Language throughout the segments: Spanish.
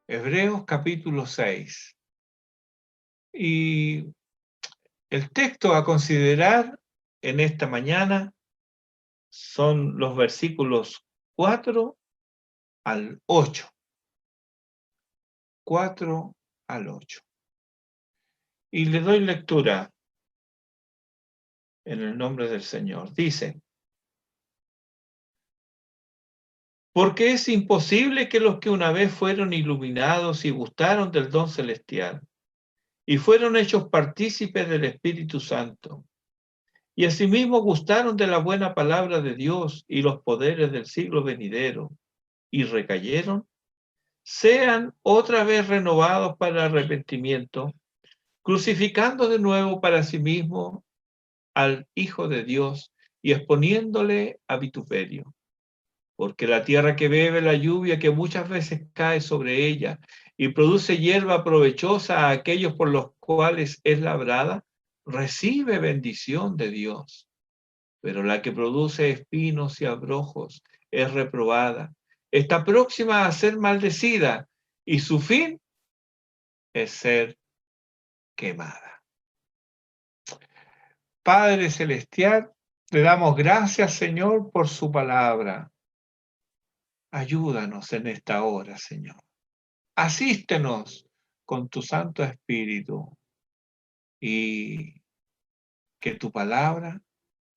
Hebreos capítulo 6. Y el texto a considerar en esta mañana son los versículos 4 al 8. 4 al 8. Y le doy lectura en el nombre del Señor. Dice: porque es imposible que los que una vez fueron iluminados y gustaron del don celestial y fueron hechos partícipes del Espíritu Santo, y asimismo gustaron de la buena palabra de Dios y los poderes del siglo venidero, y recayeron, sean otra vez renovados para arrepentimiento, crucificando de nuevo para sí mismo al Hijo de Dios y exponiéndole a vituperio. Porque la tierra que bebe la lluvia que muchas veces cae sobre ella y produce hierba provechosa a aquellos por los cuales es labrada, recibe bendición de Dios. Pero la que produce espinos y abrojos es reprobada, está próxima a ser maldecida y su fin es ser quemada. Padre Celestial, le damos gracias, Señor, por su palabra. Ayúdanos en esta hora, Señor. Asístenos con tu Santo Espíritu y que tu palabra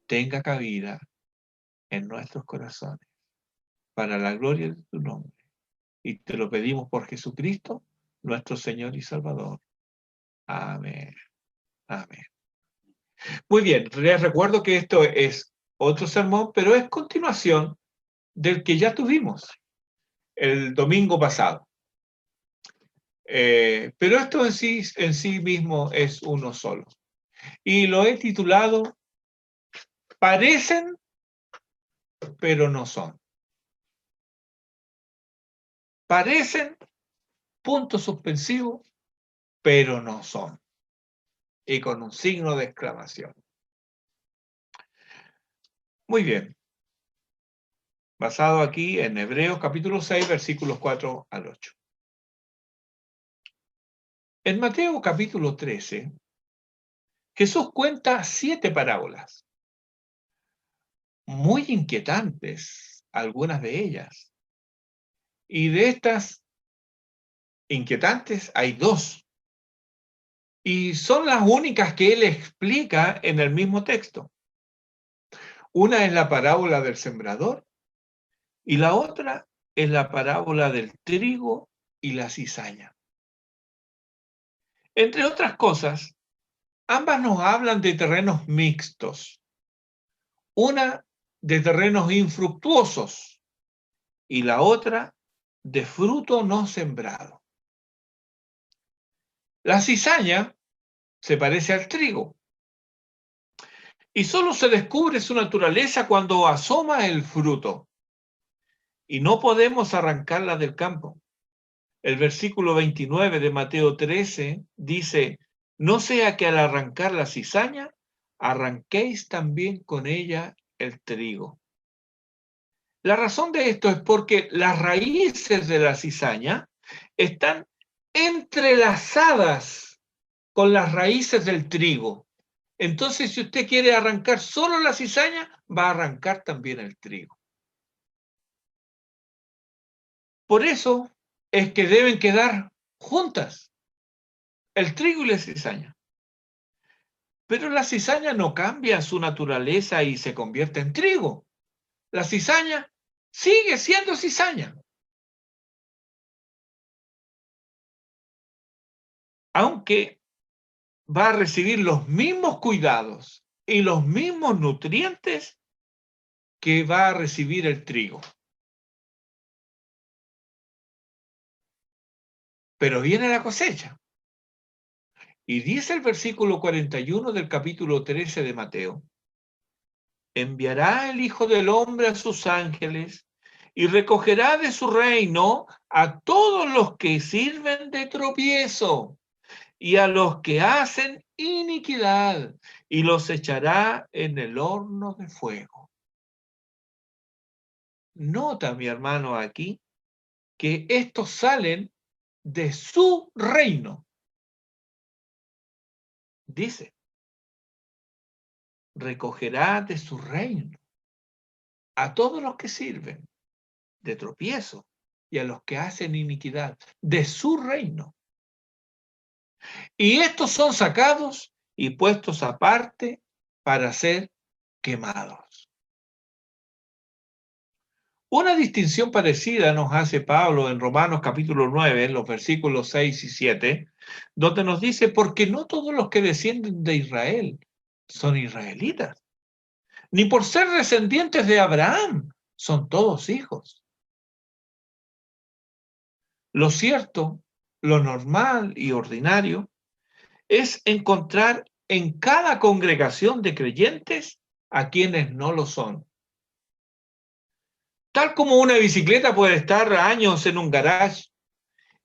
tenga cabida en nuestros corazones para la gloria de tu nombre. Y te lo pedimos por Jesucristo, nuestro Señor y Salvador. Amén. Amén. Muy bien, les recuerdo que esto es otro sermón, pero es continuación del que ya tuvimos el domingo pasado. Pero esto en sí mismo es uno solo. Y lo he titulado Parecen, pero no son. Parecen, punto suspensivo, pero no son. Y con un signo de exclamación. Muy bien. Basado aquí en Hebreos capítulo 6, versículos 4 al 8. En Mateo capítulo 13, Jesús cuenta 7 parábolas, muy inquietantes, algunas de ellas. Y de estas inquietantes hay 2. Y son las únicas que él explica en el mismo texto. Una es la parábola del sembrador y la otra es la parábola del trigo y la cizaña. Entre otras cosas, ambas nos hablan de terrenos mixtos. Una de terrenos infructuosos y la otra de fruto no sembrado. La cizaña se parece al trigo y solo se descubre su naturaleza cuando asoma el fruto y no podemos arrancarla del campo. El versículo 29 de Mateo 13 dice: no sea que al arrancar la cizaña, arranquéis también con ella el trigo. La razón de esto es porque las raíces de la cizaña están entrelazadas con las raíces del trigo. Entonces, si usted quiere arrancar solo la cizaña, va a arrancar también el trigo. Por eso es que deben quedar juntas, el trigo y la cizaña. Pero la cizaña no cambia su naturaleza y se convierte en trigo. La cizaña sigue siendo cizaña. Aunque va a recibir los mismos cuidados y los mismos nutrientes que va a recibir el trigo. Pero viene la cosecha. Y dice el versículo 41 del capítulo 13 de Mateo: enviará el Hijo del Hombre a sus ángeles y recogerá de su reino a todos los que sirven de tropiezo y a los que hacen iniquidad, y los echará en el horno de fuego. Nota, mi hermano, aquí, que estos salen de su reino. Dice, recogerá de su reino a todos los que sirven de tropiezo y a los que hacen iniquidad, de su reino. Y estos son sacados y puestos aparte para ser quemados. Una distinción parecida nos hace Pablo en Romanos capítulo 9, en los versículos 6 y 7, donde nos dice, porque no todos los que descienden de Israel son israelitas, ni por ser descendientes de Abraham son todos hijos. Lo cierto, lo normal y ordinario es encontrar en cada congregación de creyentes a quienes no lo son. Tal como una bicicleta puede estar años en un garage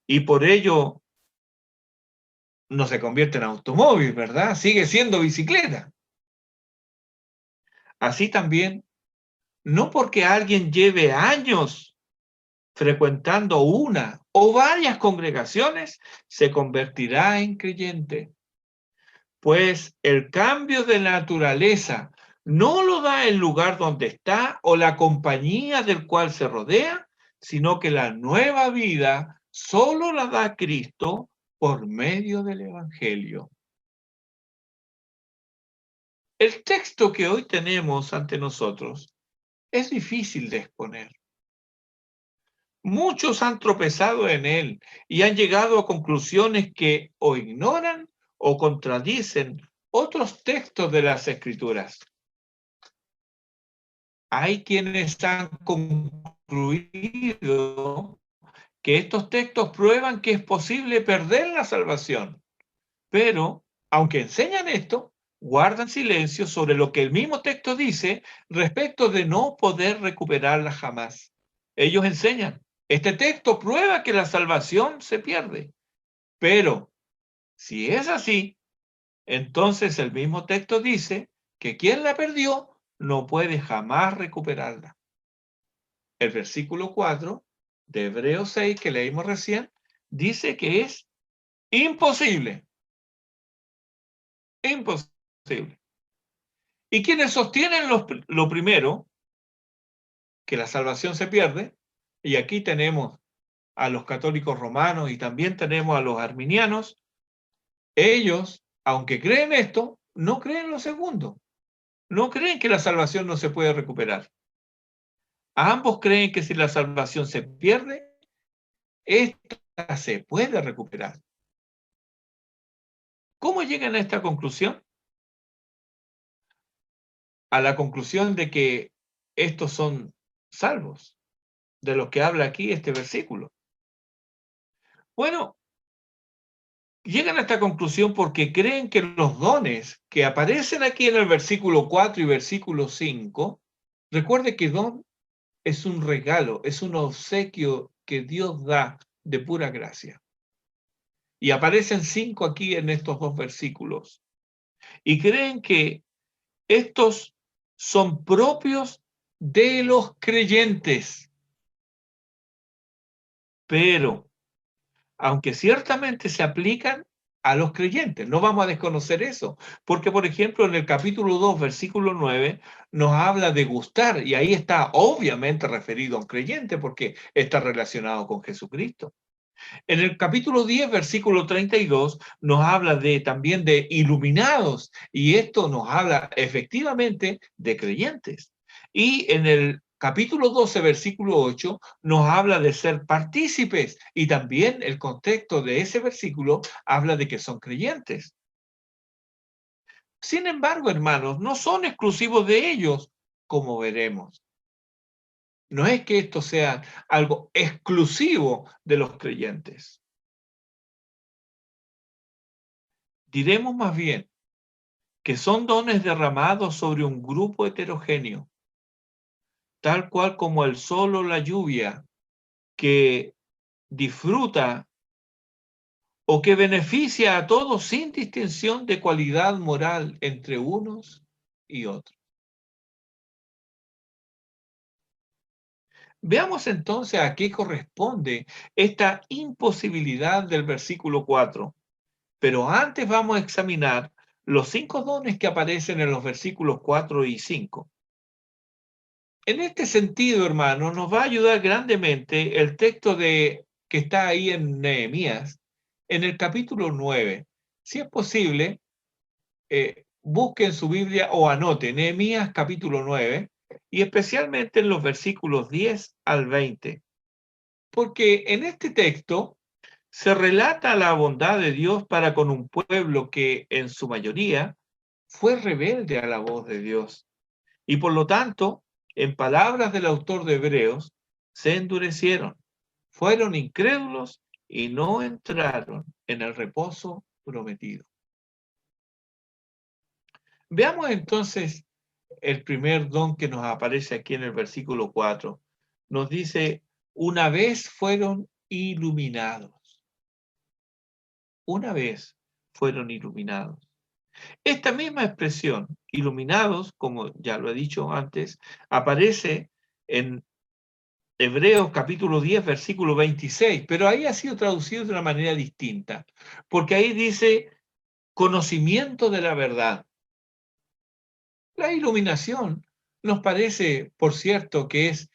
y por ello no se convierte en automóvil, ¿verdad? Sigue siendo bicicleta. Así también, no porque alguien lleve años frecuentando una o varias congregaciones, se convertirá en creyente. Pues el cambio de naturaleza no lo da el lugar donde está o la compañía del cual se rodea, sino que la nueva vida solo la da Cristo por medio del Evangelio. El texto que hoy tenemos ante nosotros es difícil de exponer. Muchos han tropezado en él y han llegado a conclusiones que o ignoran o contradicen otros textos de las Escrituras. Hay quienes han concluido que estos textos prueban que es posible perder la salvación, pero aunque enseñan esto, guardan silencio sobre lo que el mismo texto dice respecto de no poder recuperarla jamás. Ellos enseñan, este texto prueba que la salvación se pierde, pero si es así, entonces el mismo texto dice que quien la perdió no puede jamás recuperarla. El versículo 4 de Hebreos 6 que leímos recién dice que es imposible. Imposible. Y quienes sostienen lo primero, que la salvación se pierde, y aquí tenemos a los católicos romanos y también tenemos a los arminianos, ellos, aunque creen esto, no creen lo segundo. No creen que la salvación no se puede recuperar. Ambos creen que si la salvación se pierde, esta se puede recuperar. ¿Cómo llegan a esta conclusión? A la conclusión de que estos son salvos, de los que habla aquí este versículo. Bueno, llegan a esta conclusión porque creen que los dones que aparecen aquí en el versículo 4 y versículo 5, recuerde que don es un regalo, es un obsequio que Dios da de pura gracia. Y aparecen 5 aquí en estos dos versículos. Y creen que estos son propios de los creyentes. Pero, aunque ciertamente se aplican a los creyentes, no vamos a desconocer eso, porque por ejemplo en el capítulo 2, versículo 9, nos habla de gustar, y ahí está obviamente referido a un creyente, porque está relacionado con Jesucristo. En el capítulo 10, versículo 32, nos habla también de iluminados, y esto nos habla efectivamente de creyentes. Y en el capítulo 12, versículo 8, nos habla de ser partícipes, y también el contexto de ese versículo habla de que son creyentes. Sin embargo, hermanos, no son exclusivos de ellos, como veremos. No es que esto sea algo exclusivo de los creyentes. Diremos más bien que son dones derramados sobre un grupo heterogéneo, tal cual como el sol o la lluvia, que disfruta o que beneficia a todos sin distinción de cualidad moral entre unos y otros. Veamos entonces a qué corresponde esta imposibilidad del versículo 4. Pero antes vamos a examinar los 5 dones que aparecen en los versículos 4 y 5. En este sentido, hermano, nos va a ayudar grandemente el texto que está ahí en Nehemías, en el capítulo 9. Si es posible, busquen su Biblia o anoten Nehemías capítulo 9 y especialmente en los versículos 10 al 20. Porque en este texto se relata la bondad de Dios para con un pueblo que en su mayoría fue rebelde a la voz de Dios. Y por lo tanto, en palabras del autor de Hebreos, se endurecieron, fueron incrédulos y no entraron en el reposo prometido. Veamos entonces el primer don que nos aparece aquí en el versículo 4. Nos dice, una vez fueron iluminados. Una vez fueron iluminados. Esta misma expresión, iluminados, como ya lo he dicho antes, aparece en Hebreos capítulo 10, versículo 26, pero ahí ha sido traducido de una manera distinta, porque ahí dice conocimiento de la verdad. La iluminación nos parece, por cierto, que es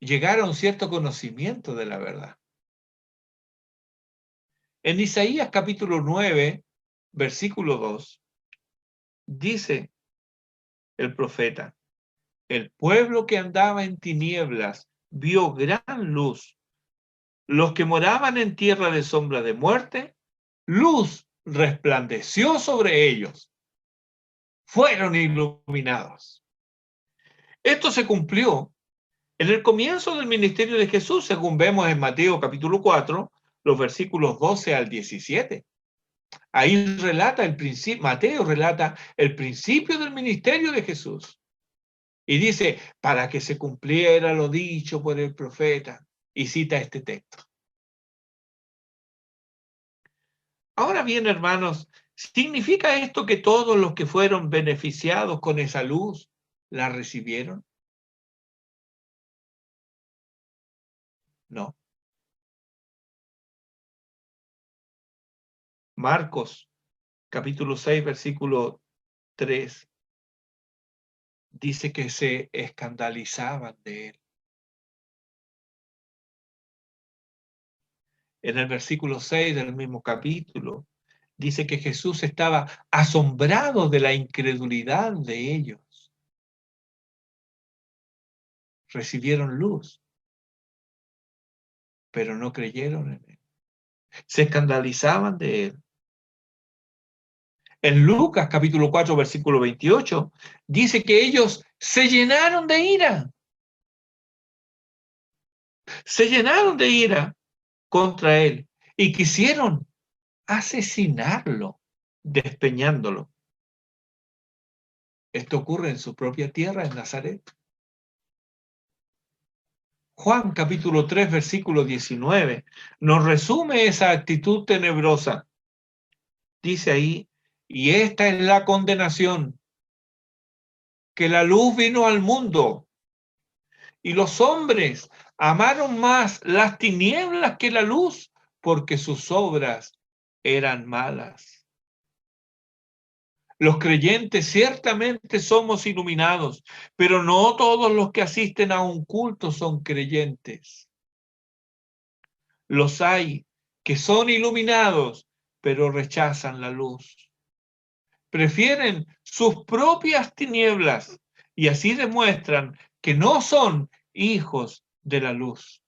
llegar a un cierto conocimiento de la verdad. En Isaías capítulo 9, versículo 2, dice el profeta, el pueblo que andaba en tinieblas vio gran luz. Los que moraban en tierra de sombra de muerte, luz resplandeció sobre ellos. Fueron iluminados. Esto se cumplió en el comienzo del ministerio de Jesús, según vemos en Mateo capítulo 4, los versículos 12 al 17. Ahí relata el principio, Mateo relata el principio del ministerio de Jesús. Y dice, para que se cumpliera lo dicho por el profeta. Y cita este texto. Ahora bien, hermanos, ¿significa esto que todos los que fueron beneficiados con esa luz la recibieron? No. Marcos, capítulo 6, versículo 3, dice que se escandalizaban de él. En el versículo 6 del mismo capítulo, dice que Jesús estaba asombrado de la incredulidad de ellos. Recibieron luz, pero no creyeron en él. Se escandalizaban de él. En Lucas capítulo 4, versículo 28, dice que ellos se llenaron de ira. Se llenaron de ira contra él y quisieron asesinarlo, despeñándolo. Esto ocurre en su propia tierra, en Nazaret. Juan capítulo 3, versículo 19, nos resume esa actitud tenebrosa. Dice ahí, y esta es la condenación, que la luz vino al mundo, y los hombres amaron más las tinieblas que la luz, porque sus obras eran malas. Los creyentes ciertamente somos iluminados, pero no todos los que asisten a un culto son creyentes. Los hay que son iluminados, pero rechazan la luz. Prefieren sus propias tinieblas y así demuestran que no son hijos de la luz.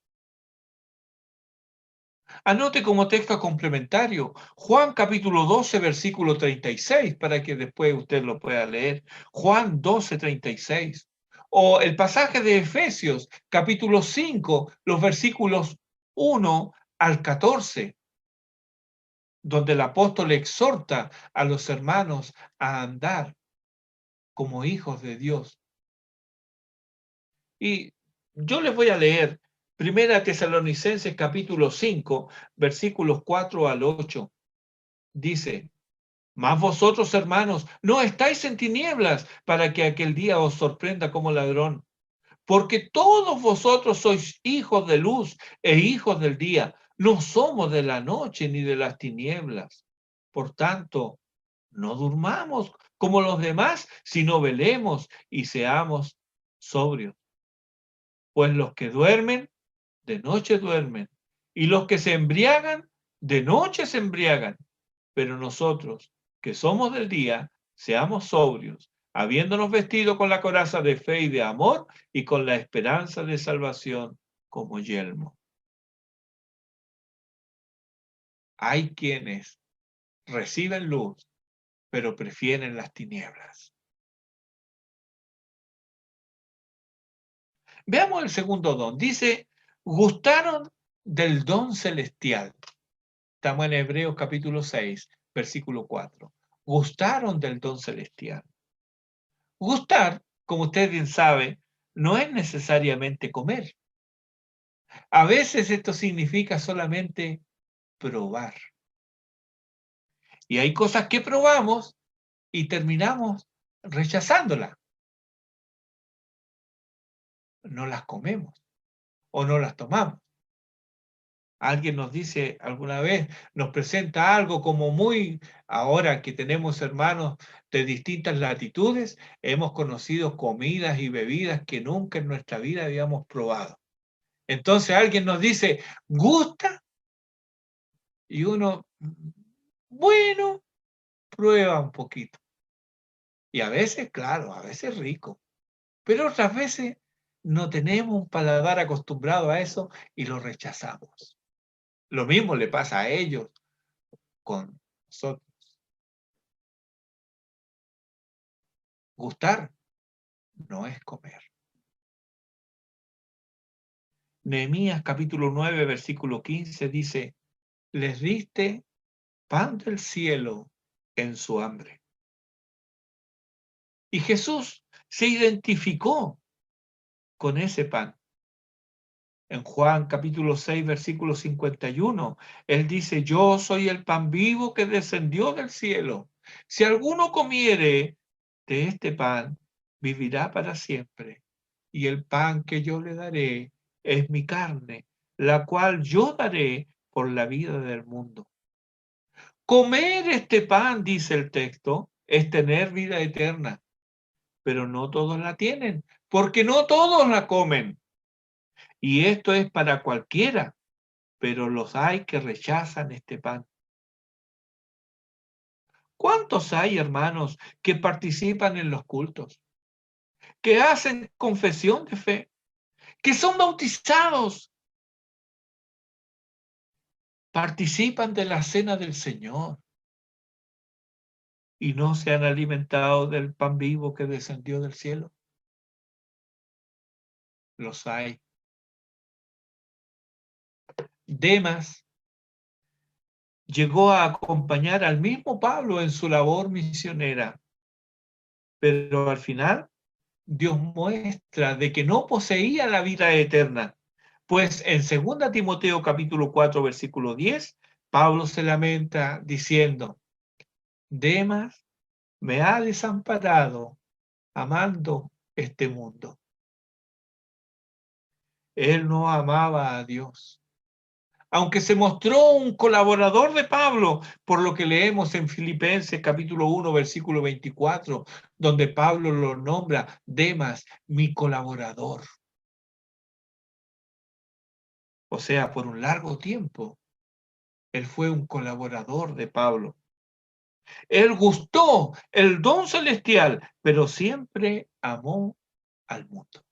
Anote como texto complementario Juan capítulo 12, versículo 36, para que después usted lo pueda leer. Juan 12, 36. O el pasaje de Efesios capítulo 5, los versículos 1 al 14, donde el apóstol exhorta a los hermanos a andar como hijos de Dios. Y yo les voy a leer Primera Tesalonicenses capítulo 5, versículos 4 al 8. Dice, mas vosotros, hermanos, no estáis en tinieblas para que aquel día os sorprenda como ladrón. porque todos vosotros sois hijos de luz e hijos del día. No somos de la noche ni de las tinieblas. Por tanto, no durmamos como los demás, sino velemos y seamos sobrios. Pues los que duermen, de noche duermen, y los que se embriagan, de noche se embriagan. Pero nosotros, que somos del día, seamos sobrios, habiéndonos vestido con la coraza de fe y de amor y con la esperanza de salvación como yelmo. Hay quienes reciben luz, pero prefieren las tinieblas. Veamos el segundo don. Dice, gustaron del don celestial. Estamos en Hebreos capítulo 6, versículo 4. Gustaron del don celestial. Gustar, como usted bien sabe, no es necesariamente comer. A veces esto significa solamente probar. Y hay cosas que probamos y terminamos rechazándolas. No las comemos o no las tomamos. Alguien nos dice alguna vez, nos presenta algo como muy, ahora que tenemos hermanos de distintas latitudes, hemos conocido comidas y bebidas que nunca en nuestra vida habíamos probado. Entonces alguien nos dice, ¿gusta? Y uno, bueno, prueba un poquito. Y a veces, claro, a veces rico. Pero otras veces no tenemos un paladar acostumbrado a eso y lo rechazamos. Lo mismo le pasa a ellos con nosotros. Gustar no es comer. Nehemías capítulo 9, versículo 15 dice, les diste pan del cielo en su hambre. Y Jesús se identificó con ese pan. En Juan capítulo 6, versículo 51, él dice, yo soy el pan vivo que descendió del cielo. Si alguno comiere de este pan, vivirá para siempre. Y el pan que yo le daré es mi carne, la cual yo daré por la vida del mundo. Comer este pan, dice el texto, es tener vida eterna, pero no todos la tienen, porque no todos la comen. Y esto es para cualquiera, pero los hay que rechazan este pan. ¿Cuántos hay, hermanos, que participan en los cultos, que hacen confesión de fe, que son bautizados, participan de la cena del Señor y no se han alimentado del pan vivo que descendió del cielo? Los hay. Demas llegó a acompañar al mismo Pablo en su labor misionera, pero al final Dios muestra de que no poseía la vida eterna. Pues en 2 Timoteo capítulo 4, versículo 10, Pablo se lamenta diciendo, Demas me ha desamparado amando este mundo. Él no amaba a Dios. Aunque se mostró un colaborador de Pablo, por lo que leemos en Filipenses capítulo 1, versículo 24, donde Pablo lo nombra Demas, mi colaborador. O sea, por un largo tiempo, él fue un colaborador de Pablo. Él gustó el don celestial, pero siempre amó al mundo.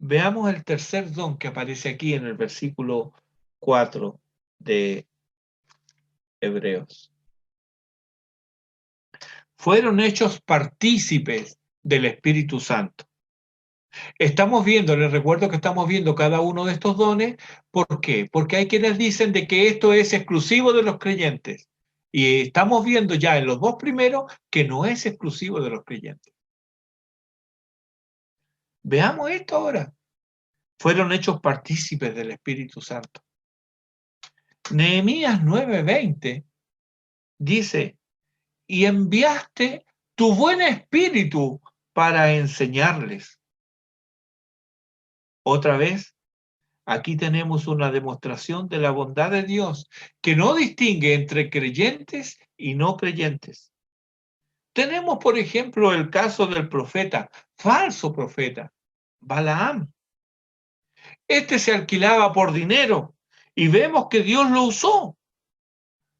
Veamos el tercer don que aparece aquí en el versículo 4 de Hebreos. Fueron hechos partícipes del Espíritu Santo. Estamos viendo, les recuerdo que estamos viendo cada uno de estos dones. ¿Por qué? Porque hay quienes dicen de que esto es exclusivo de los creyentes. Y estamos viendo ya en los dos primeros que no es exclusivo de los creyentes. Veamos esto ahora. Fueron hechos partícipes del Espíritu Santo. Nehemías 9:20 dice, y enviaste tu buen espíritu para enseñarles. Otra vez, aquí tenemos una demostración de la bondad de Dios, que no distingue entre creyentes y no creyentes. Tenemos, por ejemplo, el caso del profeta, falso profeta, Balaam. Este se alquilaba por dinero y vemos que Dios lo usó.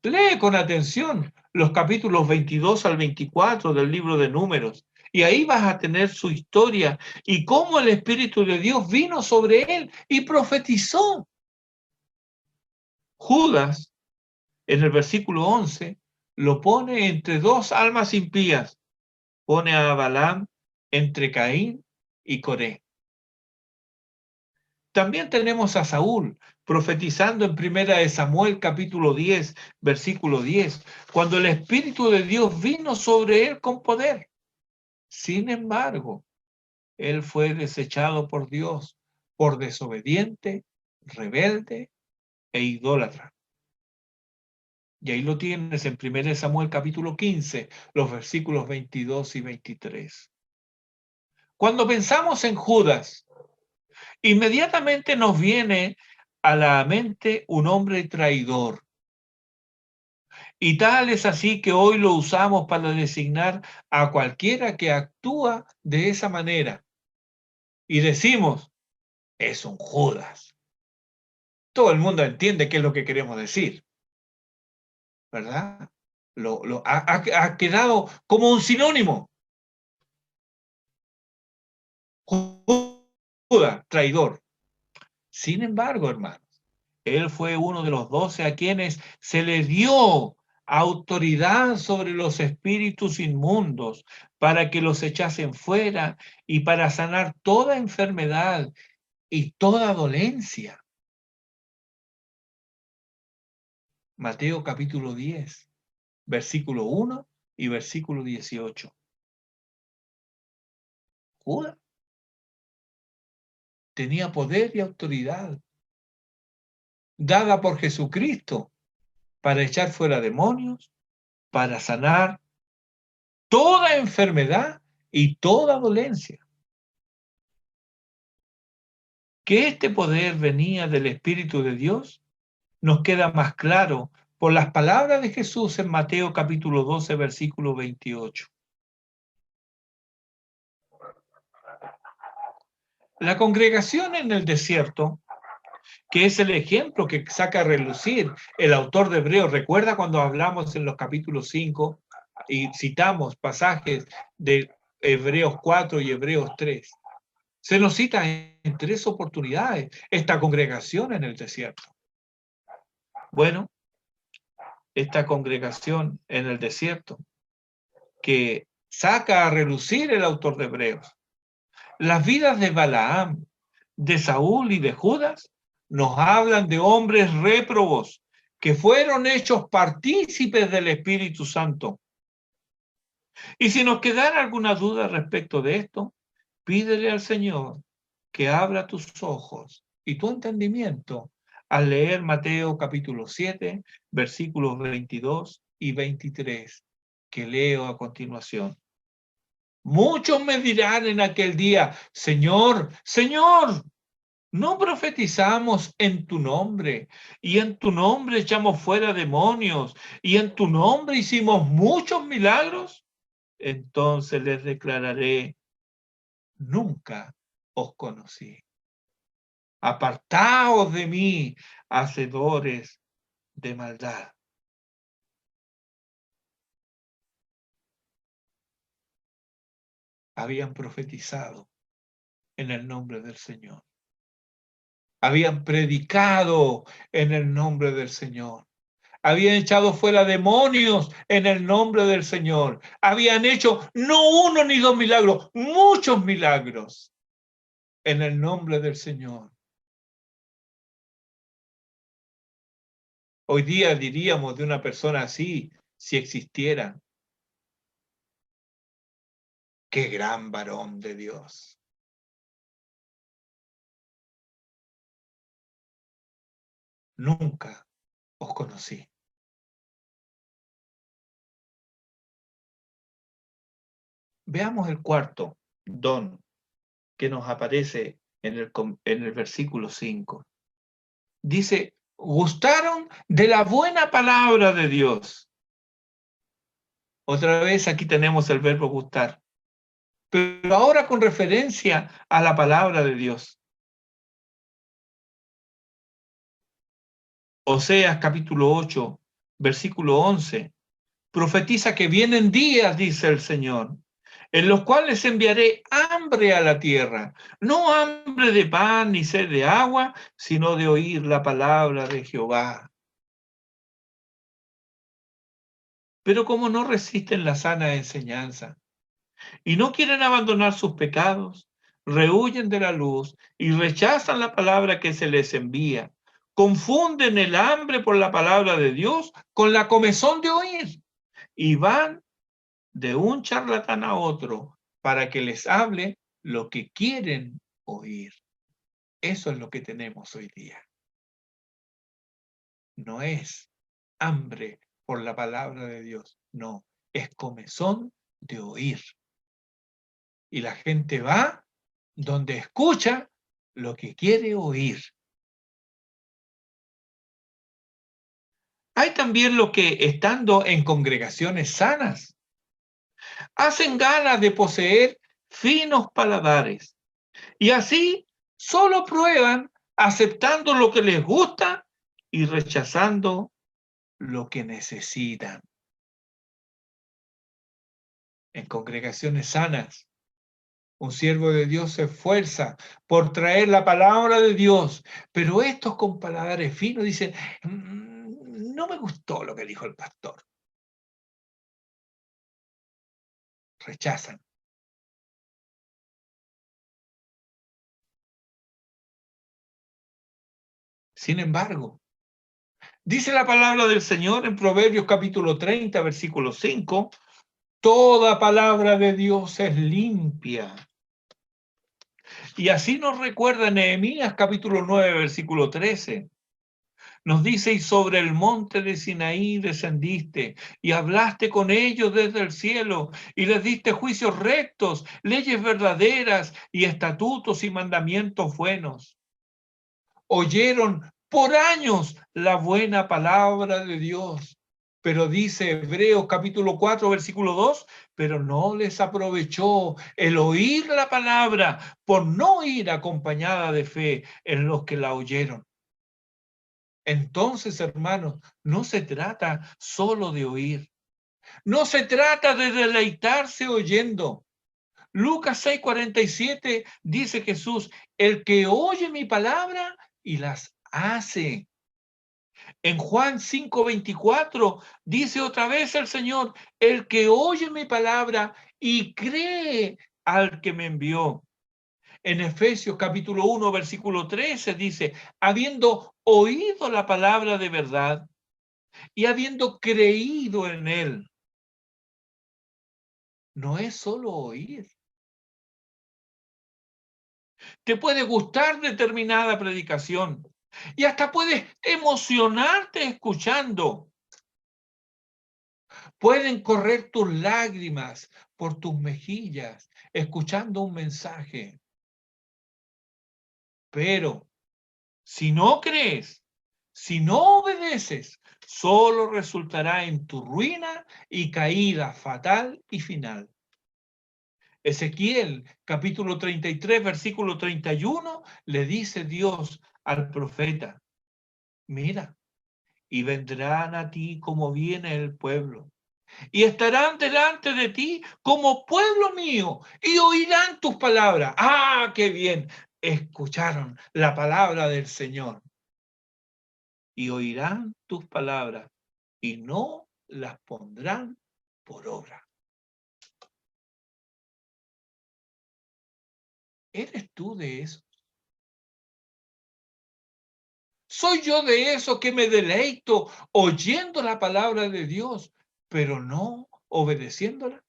Lee con atención los capítulos 22 al 24 del libro de Números y ahí vas a tener su historia y cómo el Espíritu de Dios vino sobre él y profetizó. Judas, en el versículo 11, lo pone entre dos almas impías. Pone a Balaam entre Caín y Coré. También tenemos a Saúl profetizando en Primera de Samuel capítulo 10, versículo 10, cuando el Espíritu de Dios vino sobre él con poder. Sin embargo, él fue desechado por Dios por desobediente, rebelde e idólatra. Y ahí lo tienes en Primera de Samuel capítulo 15, los versículos 22 y 23. Cuando pensamos en Judas, inmediatamente nos viene a la mente un hombre traidor. Y tal es así que hoy lo usamos para designar a cualquiera que actúa de esa manera. Y decimos, es un Judas. Todo el mundo entiende qué es lo que queremos decir, ¿verdad? Ha quedado como un sinónimo. Judas, traidor. Sin embargo, hermanos, él fue uno de los 12 a quienes se le dio autoridad sobre los espíritus inmundos para que los echasen fuera y para sanar toda enfermedad y toda dolencia. Mateo capítulo 10, versículo 1 y versículo 18. Judas tenía poder y autoridad dada por Jesucristo para echar fuera demonios, para sanar toda enfermedad y toda dolencia. Que este poder venía del Espíritu de Dios nos queda más claro por las palabras de Jesús en Mateo capítulo 12, versículo 28. La congregación en el desierto, que es el ejemplo que saca a relucir el autor de Hebreos, recuerda cuando hablamos en los capítulos 5 y citamos pasajes de Hebreos 4 y Hebreos 3. Se nos cita en 3 oportunidades esta congregación en el desierto. Bueno, esta congregación en el desierto que saca a relucir el autor de Hebreos. Las vidas de Balaam, de Saúl y de Judas nos hablan de hombres réprobos que fueron hechos partícipes del Espíritu Santo. Y si nos quedara alguna duda respecto de esto, pídele al Señor que abra tus ojos y tu entendimiento al leer Mateo capítulo 7, versículos 22 y 23, que leo a continuación. Muchos me dirán en aquel día, Señor, Señor, ¿no profetizamos en tu nombre? Y en tu nombre echamos fuera demonios, y en tu nombre hicimos muchos milagros. Entonces les declararé, nunca os conocí. Apartaos de mí, hacedores de maldad. Habían profetizado en el nombre del Señor. Habían predicado en el nombre del Señor. Habían echado fuera demonios en el nombre del Señor. Habían hecho no uno ni dos milagros, muchos milagros en el nombre del Señor. Hoy día diríamos de una persona así, si existiera, qué gran varón de Dios. Nunca os conocí. Veamos el cuarto don que nos aparece en el versículo 5. Dice, gustaron de la buena palabra de Dios. Otra vez aquí tenemos el verbo gustar, pero ahora con referencia a la palabra de Dios. Oseas capítulo 8, versículo 11, profetiza que vienen días, dice el Señor, en los cuales enviaré hambre a la tierra, no hambre de pan ni sed de agua, sino de oír la palabra de Jehová. Pero como no resisten la sana enseñanza y no quieren abandonar sus pecados, rehuyen de la luz y rechazan la palabra que se les envía. Confunden el hambre por la palabra de Dios con la comezón de oír y van de un charlatán a otro para que les hable lo que quieren oír. Eso es lo que tenemos hoy día. No es hambre por la palabra de Dios, no, es comezón de oír. Y la gente va donde escucha lo que quiere oír. Hay también los que, estando en congregaciones sanas, hacen gala de poseer finos paladares y así solo prueban aceptando lo que les gusta y rechazando lo que necesitan. En congregaciones sanas, un siervo de Dios se esfuerza por traer la palabra de Dios, pero estos con paladares finos dicen, no me gustó lo que dijo el pastor. Rechazan. Sin embargo, dice la palabra del Señor en Proverbios capítulo 30, versículo 5, toda palabra de Dios es limpia. Y así nos recuerda Nehemías capítulo 9, versículo 13. Nos dice, y sobre el monte de Sinaí descendiste y hablaste con ellos desde el cielo y les diste juicios rectos, leyes verdaderas y estatutos y mandamientos buenos. Oyeron por años la buena palabra de Dios. Pero dice Hebreos capítulo 4, versículo 2, pero no les aprovechó el oír la palabra por no ir acompañada de fe en los que la oyeron. Entonces, hermanos, no se trata solo de oír. No se trata de deleitarse oyendo. Lucas 6:47 dice Jesús, el que oye mi palabra y las hace. En Juan 5:24 dice otra vez el Señor, el que oye mi palabra y cree al que me envió. En Efesios capítulo 1, versículo 13 dice, habiendo oído la palabra de verdad y habiendo creído en él. No es solo oír. Te puede gustar determinada predicación y hasta puedes emocionarte escuchando. Pueden correr tus lágrimas por tus mejillas escuchando un mensaje. Pero si no crees, si no obedeces, solo resultará en tu ruina y caída fatal y final. Ezequiel, capítulo 33, versículo 31, le dice Dios al profeta, mira, y vendrán a ti como viene el pueblo, y estarán delante de ti como pueblo mío, y oirán tus palabras. ¡Ah, qué bien! Escucharon la palabra del Señor, y oirán tus palabras, y no las pondrán por obra. ¿Eres tú de eso? Soy yo de eso que me deleito oyendo la palabra de Dios, pero no obedeciéndola.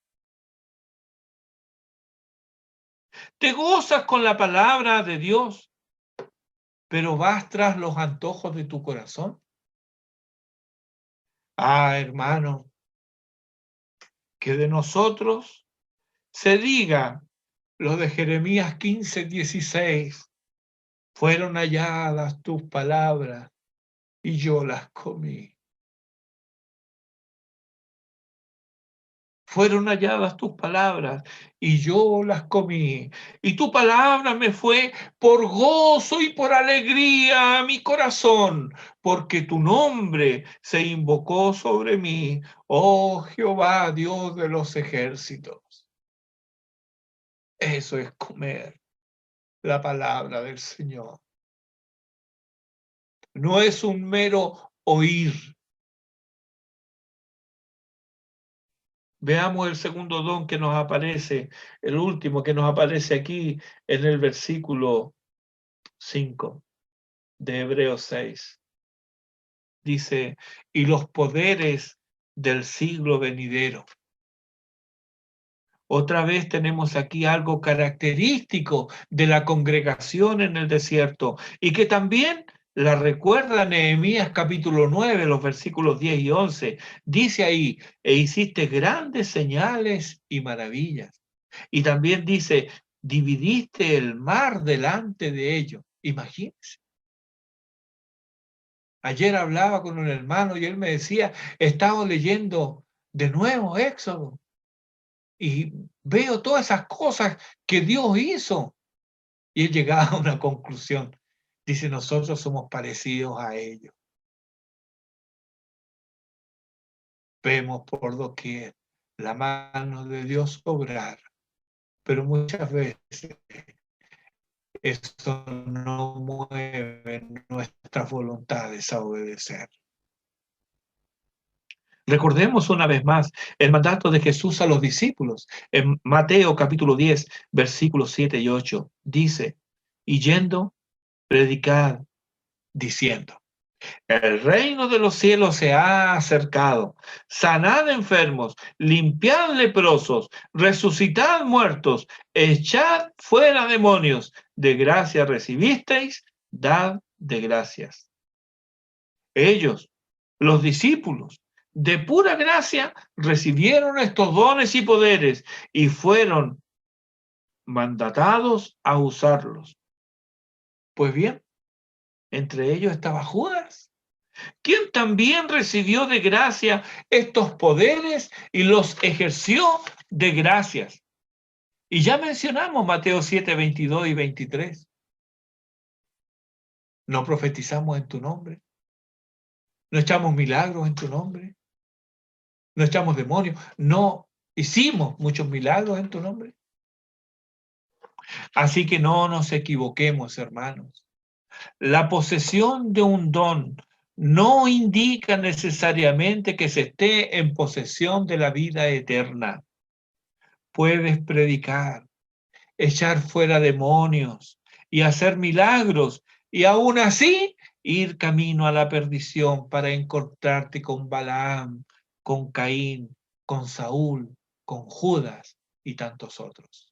Te gozas con la palabra de Dios, pero vas tras los antojos de tu corazón. Ah, hermano, que de nosotros se diga lo de Jeremías 15:16. Fueron halladas tus palabras y yo las comí. Fueron halladas tus palabras y yo las comí. Y tu palabra me fue por gozo y por alegría a mi corazón, porque tu nombre se invocó sobre mí, oh Jehová, Dios de los ejércitos. Eso es comer la palabra del Señor. No es un mero oír. Veamos el segundo don que nos aparece, el último que nos aparece aquí en el versículo 5 de Hebreos 6. Dice, y los poderes del siglo venidero. Otra vez tenemos aquí algo característico de la congregación en el desierto y que también la recuerda Nehemías capítulo 9, los versículos 10 y 11. Dice ahí, e hiciste grandes señales y maravillas. Y también dice, dividiste el mar delante de ellos. Imagínense. Ayer hablaba con un hermano y él me decía, he estado leyendo de nuevo Éxodo y veo todas esas cosas que Dios hizo. Y él llegaba a una conclusión. Dice, nosotros somos parecidos a ellos. Vemos por doquier la mano de Dios obrar, pero muchas veces eso no mueve nuestras voluntades a obedecer. Recordemos una vez más el mandato de Jesús a los discípulos. En Mateo capítulo 10, versículos 7 y 8, dice, y yendo, predicad, diciendo, el reino de los cielos se ha acercado. Sanad enfermos, limpiad leprosos, resucitad muertos, echad fuera demonios. De gracia recibisteis, dad de gracias. Ellos, los discípulos, de pura gracia recibieron estos dones y poderes y fueron mandatados a usarlos. Pues bien, entre ellos estaba Judas, quien también recibió de gracia estos poderes y los ejerció de gracias. Y ya mencionamos Mateo 7, 22 y 23. No profetizamos en tu nombre, no echamos milagros en tu nombre, no echamos demonios, no hicimos muchos milagros en tu nombre. Así que no nos equivoquemos, hermanos. La posesión de un don no indica necesariamente que se esté en posesión de la vida eterna. Puedes predicar, echar fuera demonios y hacer milagros y aún así ir camino a la perdición para encontrarte con Balaam, con Caín, con Saúl, con Judas y tantos otros.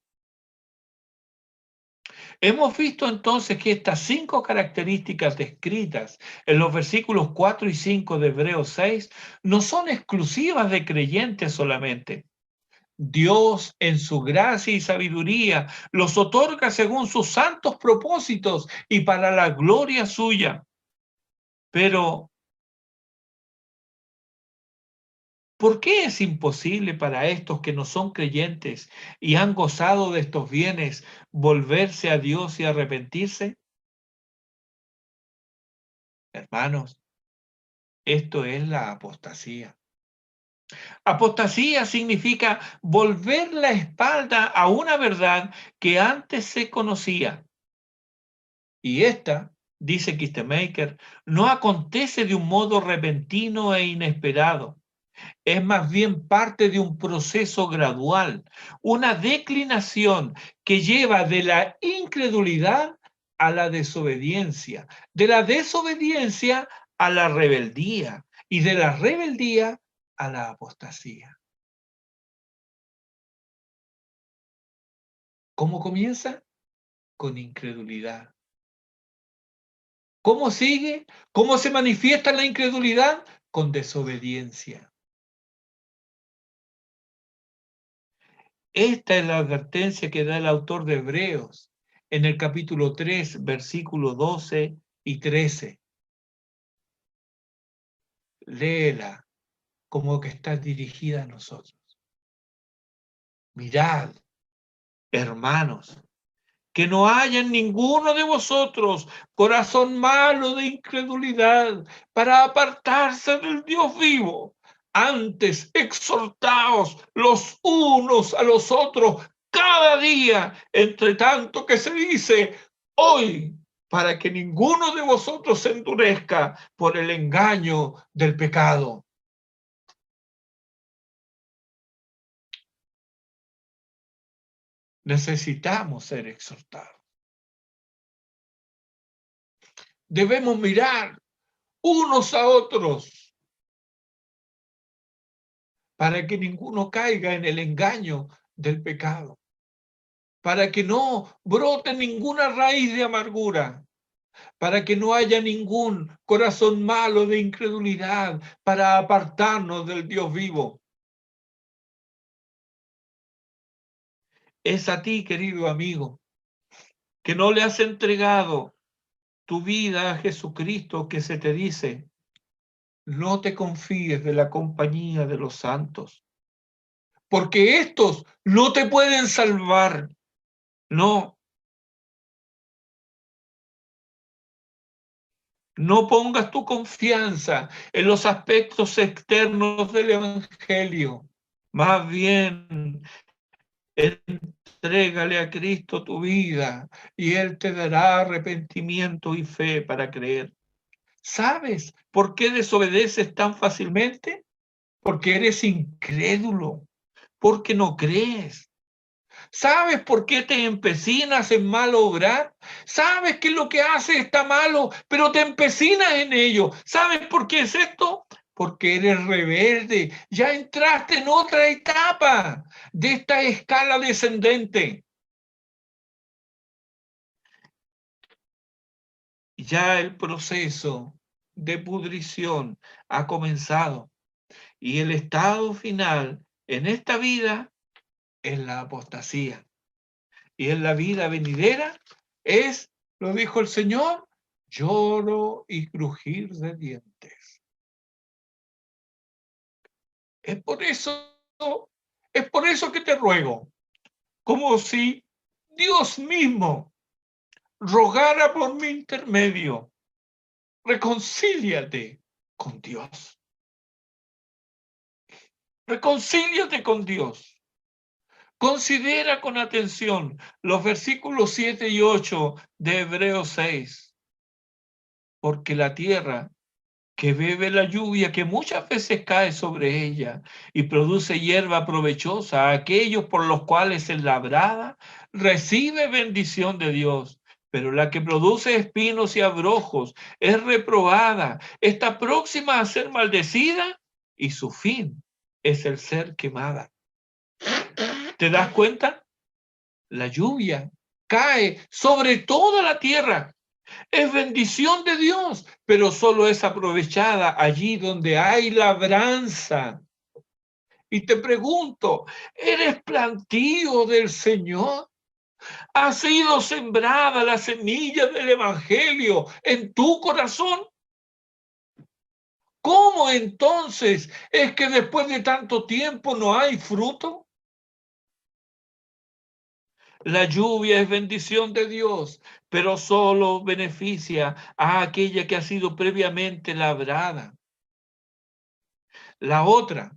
Hemos visto entonces que estas 5 características descritas en los versículos 4 y 5 de Hebreos 6 no son exclusivas de creyentes solamente. Dios, en su gracia y sabiduría, los otorga según sus santos propósitos y para la gloria suya. Pero, ¿por qué es imposible para estos que no son creyentes y han gozado de estos bienes volverse a Dios y arrepentirse? Hermanos, esto es la apostasía. Apostasía significa volver la espalda a una verdad que antes se conocía. Y esta, dice Kistemaker, no acontece de un modo repentino e inesperado. Es más bien parte de un proceso gradual, una declinación que lleva de la incredulidad a la desobediencia, de la desobediencia a la rebeldía y de la rebeldía a la apostasía. ¿Cómo comienza? Con incredulidad. ¿Cómo sigue? ¿Cómo se manifiesta la incredulidad? Con desobediencia. Esta es la advertencia que da el autor de Hebreos en el capítulo 3, versículos 12 y 13. Léela como que está dirigida a nosotros. Mirad, hermanos, que no haya en ninguno de vosotros corazón malo de incredulidad para apartarse del Dios vivo. Antes, exhortaos los unos a los otros cada día, entre tanto que se dice hoy, para que ninguno de vosotros se endurezca por el engaño del pecado. Necesitamos ser exhortados. Debemos mirar unos a otros para que ninguno caiga en el engaño del pecado, para que no brote ninguna raíz de amargura, para que no haya ningún corazón malo de incredulidad para apartarnos del Dios vivo. Es a ti, querido amigo, que no le has entregado tu vida a Jesucristo, que se te dice: no te confíes de la compañía de los santos, porque estos no te pueden salvar. No, no pongas tu confianza en los aspectos externos del Evangelio. Más bien, entrégale a Cristo tu vida y Él te dará arrepentimiento y fe para creer. ¿Sabes por qué desobedeces tan fácilmente? Porque eres incrédulo, porque no crees. ¿Sabes por qué te empecinas en mal obrar? ¿Sabes que lo que haces está malo, pero te empecinas en ello? ¿Sabes por qué es esto? Porque eres rebelde. Ya entraste en otra etapa de esta escala descendente. Ya el proceso de pudrición ha comenzado y el estado final en esta vida es la apostasía. Y en la vida venidera es, lo dijo el Señor, lloro y crujir de dientes. Es por eso, es por eso que te ruego, como si Dios mismo rogara por mi intermedio, reconcíliate con Dios. Reconcíliate con Dios. Considera con atención los versículos 7 y 8 de Hebreos 6, porque la tierra que bebe la lluvia que muchas veces cae sobre ella y produce hierba provechosa a aquellos por los cuales es labrada, recibe bendición de Dios. Pero la que produce espinos y abrojos es reprobada, está próxima a ser maldecida y su fin es el ser quemada. ¿Te das cuenta? La lluvia cae sobre toda la tierra. Es bendición de Dios, pero solo es aprovechada allí donde hay labranza. Y te pregunto, ¿eres plantío del Señor? ¿Ha sido sembrada la semilla del Evangelio en tu corazón? ¿Cómo entonces es que después de tanto tiempo no hay fruto? La lluvia es bendición de Dios, pero solo beneficia a aquella que ha sido previamente labrada. La otra,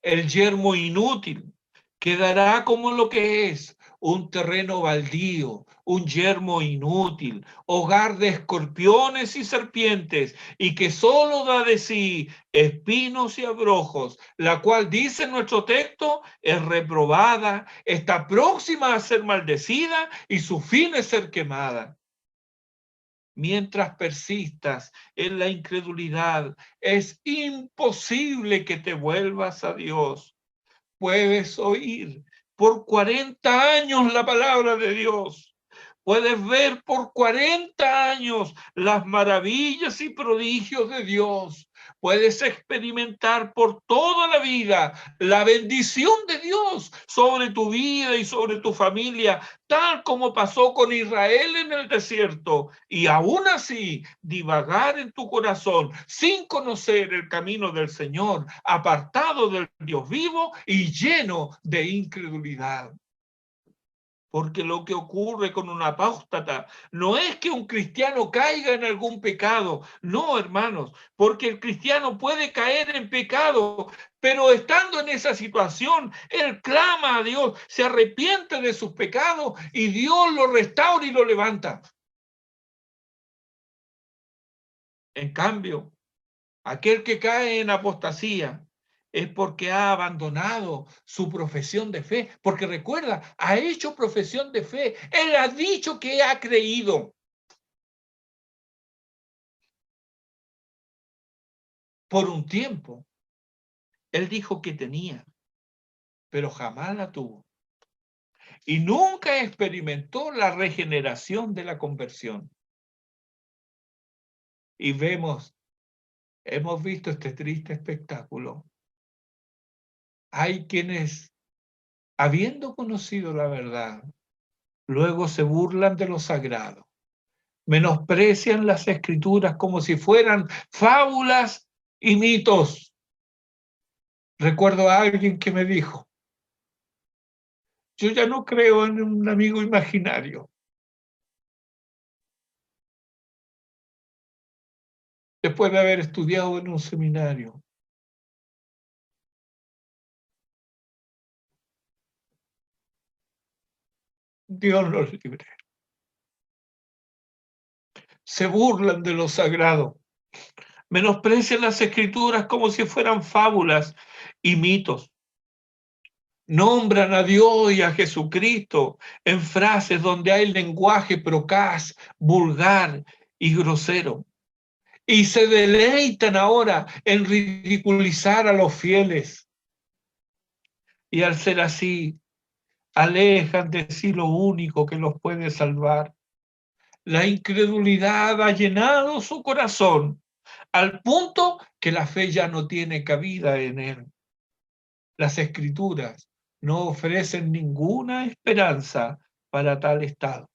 el yermo inútil, quedará como lo que es, un terreno baldío, un yermo inútil, hogar de escorpiones y serpientes, y que solo da de sí espinos y abrojos, la cual, dice nuestro texto, es reprobada, está próxima a ser maldecida y su fin es ser quemada. Mientras persistas en la incredulidad, es imposible que te vuelvas a Dios. Puedes oír por 40 años la palabra de Dios. Puedes ver por 40 años las maravillas y prodigios de Dios. Puedes experimentar por toda la vida la bendición de Dios sobre tu vida y sobre tu familia, tal como pasó con Israel en el desierto. Y aún así, divagar en tu corazón sin conocer el camino del Señor, apartado del Dios vivo y lleno de incredulidad. Porque lo que ocurre con un apóstata no es que un cristiano caiga en algún pecado, no, hermanos, porque el cristiano puede caer en pecado, pero estando en esa situación, él clama a Dios, se arrepiente de sus pecados y Dios lo restaura y lo levanta. En cambio, aquel que cae en apostasía es porque ha abandonado su profesión de fe, porque recuerda, ha hecho profesión de fe, él ha dicho que ha creído. Por un tiempo, él dijo que tenía, pero jamás la tuvo. Y nunca experimentó la regeneración de la conversión. Y hemos visto este triste espectáculo. Hay quienes, habiendo conocido la verdad, luego se burlan de lo sagrado, menosprecian las escrituras como si fueran fábulas y mitos. Recuerdo a alguien que me dijo, yo ya no creo en un amigo imaginario. Después de haber estudiado en un seminario. Dios los libre. Se burlan de lo sagrado, menosprecian las escrituras como si fueran fábulas y mitos. Nombran a Dios y a Jesucristo en frases donde hay lenguaje procaz, vulgar y grosero. Y se deleitan ahora en ridiculizar a los fieles. Y al ser así, alejan de sí lo único que los puede salvar. La incredulidad ha llenado su corazón al punto que la fe ya no tiene cabida en él. Las escrituras no ofrecen ninguna esperanza para tal estado.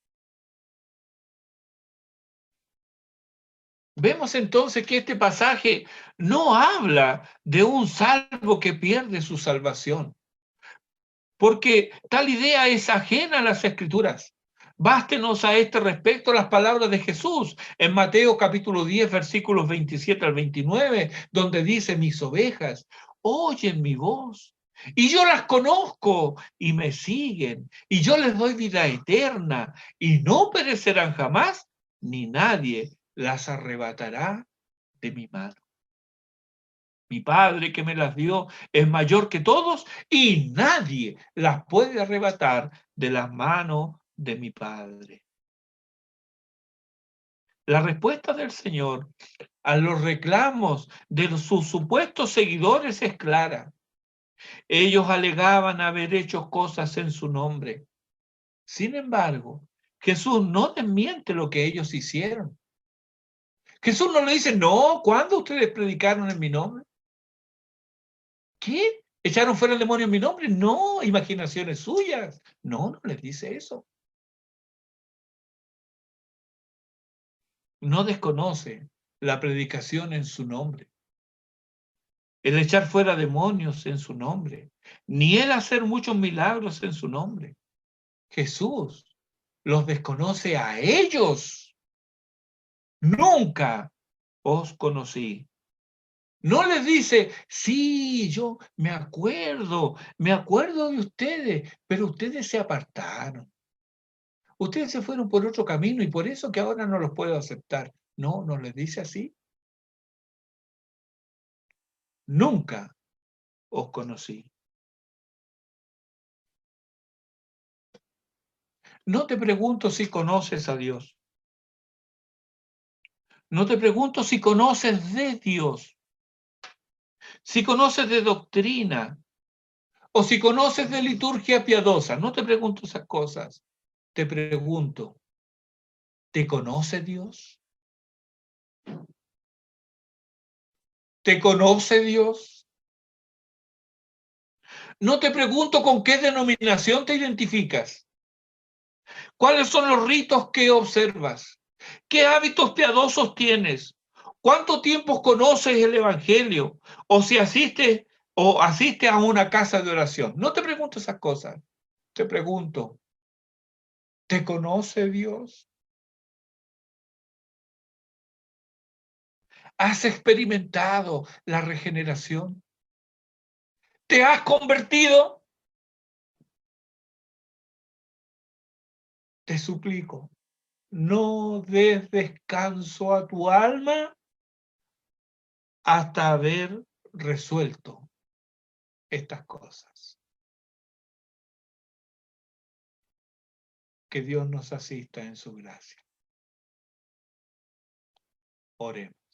Vemos entonces que este pasaje no habla de un salvo que pierde su salvación, porque tal idea es ajena a las escrituras. Bástenos a este respecto las palabras de Jesús en Mateo capítulo 10, versículos 27 al 29, donde dice, mis ovejas oyen mi voz y yo las conozco y me siguen y yo les doy vida eterna y no perecerán jamás, ni nadie las arrebatará de mi mano. Mi Padre que me las dio es mayor que todos y nadie las puede arrebatar de las manos de mi Padre. La respuesta del Señor a los reclamos de sus supuestos seguidores es clara. Ellos alegaban haber hecho cosas en su nombre. Sin embargo, Jesús no desmiente lo que ellos hicieron. Jesús no le dice, no, ¿cuándo ustedes predicaron en mi nombre? ¿Qué? ¿Echaron fuera el demonio en mi nombre? No, imaginaciones suyas. No, no les dice eso. No desconoce la predicación en su nombre, el echar fuera demonios en su nombre, ni el hacer muchos milagros en su nombre. Jesús los desconoce a ellos. Nunca os conocí. No les dice, sí, yo me acuerdo de ustedes, pero ustedes se apartaron. Ustedes se fueron por otro camino y por eso que ahora no los puedo aceptar. No, no les dice así. Nunca os conocí. No te pregunto si conoces a Dios. No te pregunto si conoces de Dios, si conoces de doctrina o si conoces de liturgia piadosa. No te pregunto esas cosas. Te pregunto, ¿Te conoce Dios? ¿Te conoce Dios? No te pregunto con qué denominación te identificas. ¿Cuáles son los ritos que observas? ¿Qué hábitos piadosos tienes? ¿Cuánto tiempo conoces el Evangelio? ¿O si asistes a una casa de oración? No te pregunto esas cosas. Te pregunto, ¿te conoce Dios? ¿Has experimentado la regeneración? ¿Te has convertido? Te suplico, no des descanso a tu alma hasta haber resuelto estas cosas. Que Dios nos asista en su gracia. Oremos.